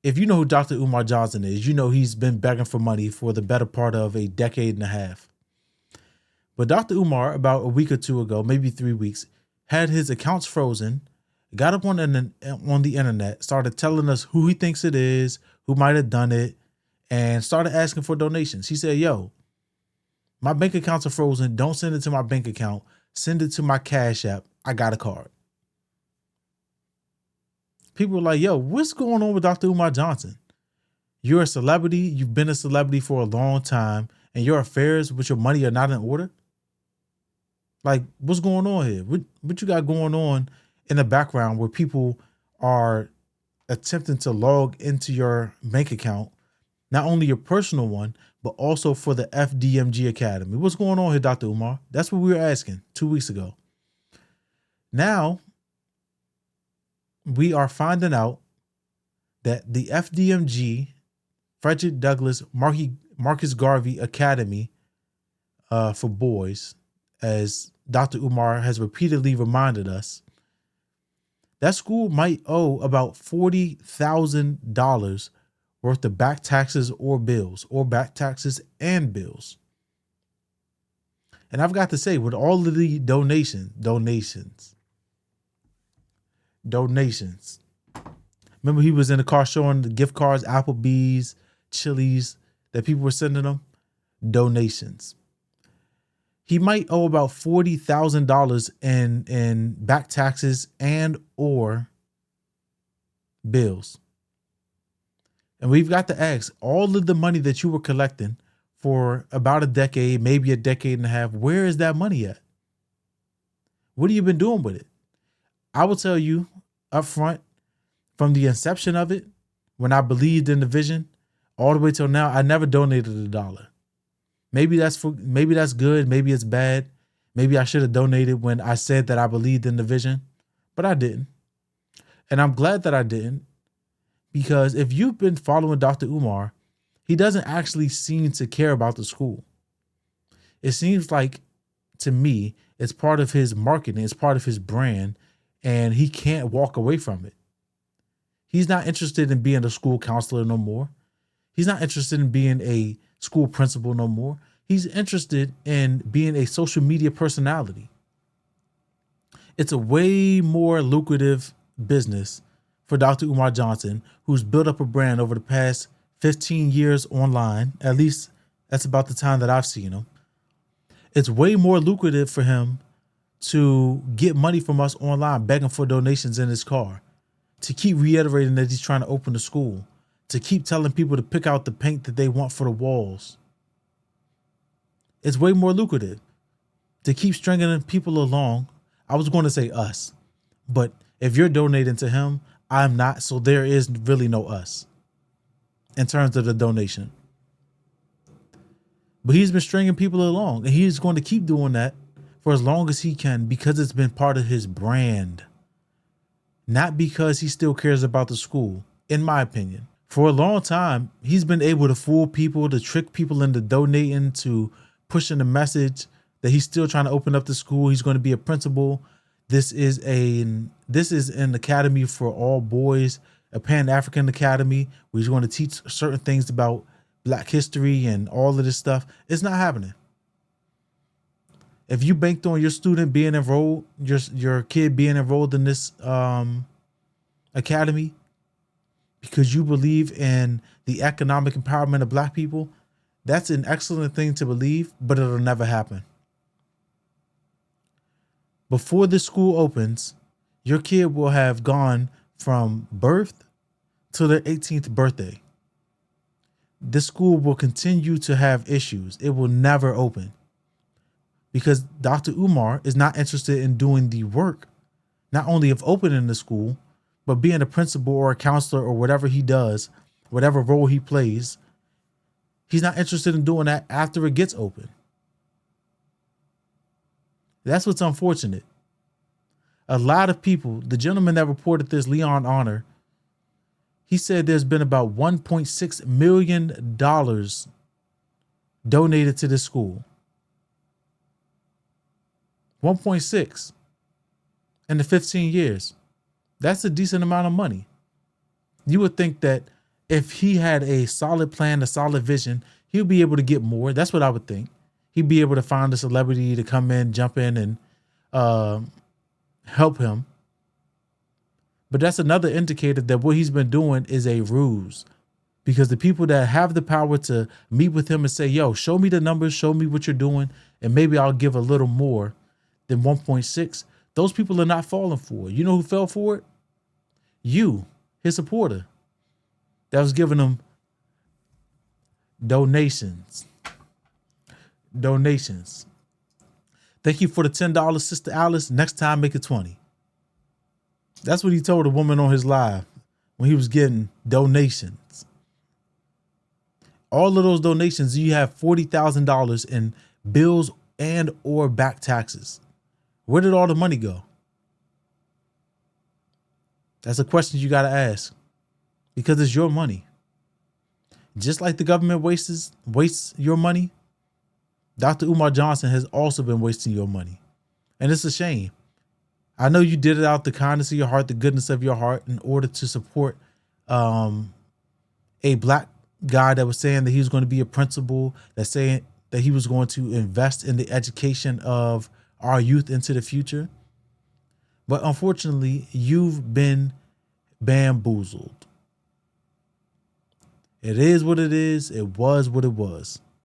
if you know who Dr. Umar Johnson is, you know he's been begging for money for the better part of a decade and a half. But Dr. Umar, about a week or two ago, maybe 3 weeks, had his accounts frozen, got up on the internet, started telling us who he thinks it is, who might have done it, and started asking for donations. He said, yo, my bank accounts are frozen. Don't send it to my bank account. Send it to my Cash App. I got a card. People were like, yo, what's going on with Dr. Umar Johnson? You're a celebrity. You've been a celebrity for a long time, and your affairs with your money are not in order? Like, what's going on here? What you got going on in the background where people are attempting to log into your bank account, not only your personal one, but also for the FDMG-Academy? What's going on here, Dr. Umar? That's what we were asking 2 weeks ago. Now, we are finding out that the FDMG, Frederick Douglass Marcus Garvey Academy for boys, as Dr. Umar has repeatedly reminded us, that school might owe about $40,000 worth of back taxes or bills, or back taxes and bills. And I've got to say, with all of the donations. Remember he was in the car showing the gift cards, Applebee's, Chili's, that people were sending him? Donations. He might owe about $40,000 in back taxes and or bills. And we've got to ask, all of the money that you were collecting for about a decade, maybe a decade and a half, where is that money at? What have you been doing with it? I will tell you up front, from the inception of it, when I believed in the vision, all the way till now, I never donated a dollar. Maybe that's good. Maybe it's bad. Maybe I should have donated when I said that I believed in the vision, but I didn't. And I'm glad that I didn't, because if you've been following Dr. Umar, he doesn't actually seem to care about the school. It seems like, to me, it's part of his marketing. It's part of his brand, and he can't walk away from it. He's not interested in being a school counselor no more. He's not interested in being a school principal no more. He's interested in being a social media personality. It's a way more lucrative business for Dr. Umar Johnson, who's built up a brand over the past 15 years online. At least that's about the time that I've seen him. It's way more lucrative for him to get money from us online, begging for donations in his car, to keep reiterating that he's trying to open the school, to keep telling people to pick out the paint that they want for the walls. It's way more lucrative to keep stringing people along. I was going to say us, but if you're donating to him, I'm not. So there is really no us in terms of the donation. But he's been stringing people along, and he's going to keep doing that for as long as he can, because it's been part of his brand, not because he still cares about the school, in my opinion. For a long time, he's been able to fool people, to trick people into donating, to pushing the message that he's still trying to open up the school. He's going to be a principal. This is an academy for all boys, a Pan-African academy where he's going to teach certain things about Black history and all of this stuff. It's not happening. If you banked on your student being enrolled, your kid being enrolled in this academy because you believe in the economic empowerment of Black people, that's an excellent thing to believe, but it'll never happen. Before this school opens, your kid will have gone from birth to their 18th birthday. This school will continue to have issues. It will never open because Dr. Umar is not interested in doing the work, not only of opening the school, but being a principal or a counselor or whatever he does, whatever role he plays. He's not interested in doing that after it gets open. That's what's unfortunate. A lot of people, the gentleman that reported this, Leon Honor, he said there's been about $1.6 million donated to this school. 1.6 in the 15 years. That's a decent amount of money. You would think that if he had a solid plan, a solid vision, he'll be able to get more. That's what I would think. He'd be able to find a celebrity to come in, jump in, and help him. But that's another indicator that what he's been doing is a ruse, because the people that have the power to meet with him and say, yo, show me the numbers, show me what you're doing, and maybe I'll give a little more than 1.6, those people are not falling for it. You know who fell for it? You, his supporter, that was giving him donations. Thank you for the $10, Sister Alice. Next time, make it 20. That's what he told a woman on his live when he was getting donations. All of those donations, you have $40,000 in bills and or back taxes. Where did all the money go? That's a question you got to ask, because it's your money. Just like the government wastes your money, Dr. Umar Johnson has also been wasting your money. And it's a shame. I know you did it out the kindness of your heart, the goodness of your heart, in order to support a black guy that was saying that he was going to be a principal, that's saying that he was going to invest in the education of our youth into the future. But unfortunately, you've been bamboozled. It is what it is. It was what it was.